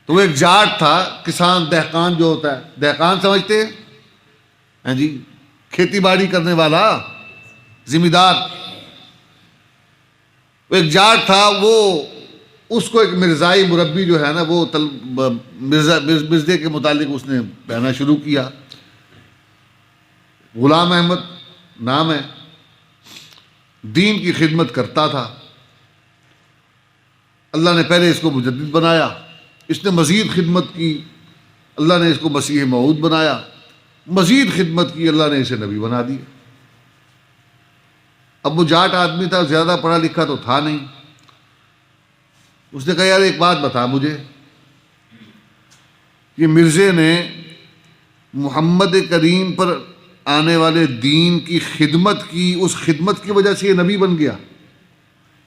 تو وہ ایک جاٹ تھا، کسان، دہقان جو ہوتا ہے، دہقان سمجھتے ہیں؟ ہاں جی، کھیتی باڑی کرنے والا، ذمہ دار۔ وہ ایک جاٹ تھا، وہ اس کو ایک مرزائی مربی جو ہے نا، وہ مرزے کے متعلق اس نے کہنا شروع کیا۔ غلام احمد نام ہے، دین کی خدمت کرتا تھا۔ اللہ نے پہلے اس کو مجدد بنایا، اس نے مزید خدمت کی، اللہ نے اس کو مسیح موعود بنایا، مزید خدمت کی، اللہ نے اسے نبی بنا دیا۔ اب وہ جاٹ آدمی تھا، زیادہ پڑھا لکھا تو تھا نہیں۔ اس نے کہا یار ایک بات بتا مجھے، یہ مرزے نے محمد کریم پر آنے والے دین کی خدمت کی، اس خدمت کی وجہ سے یہ نبی بن گیا؟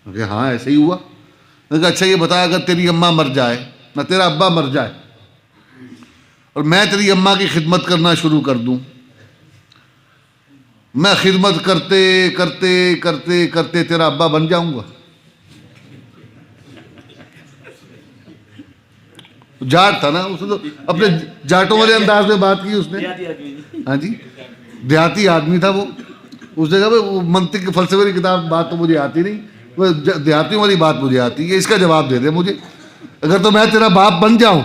کہ ہاں ایسے ہی ہوا۔ میں کہا اچھا یہ بتا، اگر تیری اماں مر جائے، نہ تیرا ابا مر جائے، اور میں تیری اماں کی خدمت کرنا شروع کر دوں، میں خدمت کرتے کرتے کرتے کرتے تیرا ابا بن جاؤں گا؟ جاٹ تھا نا، اس نے تو اپنے جاٹوں والے انداز میں بات کی اس نے۔ ہاں جی، دیہاتی آدمی تھا وہ۔ اس نے کہا وہ منطق فلسفے کی کتاب بات تو مجھے آتی نہیں، وہ دیہاتیوں والی بات مجھے آتی ہے، اس کا جواب دے دے مجھے۔ اگر تو میں تیرا باپ بن جاؤں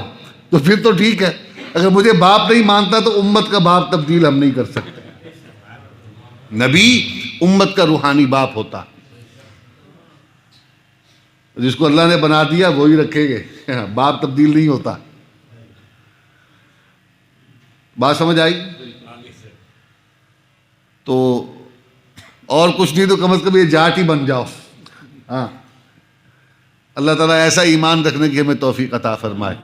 تو پھر تو ٹھیک ہے، اگر مجھے باپ نہیں مانتا تو امت کا باپ تبدیل ہم نہیں کر سکتے۔ نبی امت کا روحانی باپ ہوتا، جس کو اللہ نے بنا دیا وہی رکھیں گے، باپ تبدیل نہیں ہوتا۔ بات سمجھ آئی؟ تو اور کچھ نہیں تو کم از کم یہ جاٹ ہی بن جاؤ۔ ہاں، اللہ تعالیٰ ایسا ایمان رکھنے کی ہمیں توفیق عطا فرمائے۔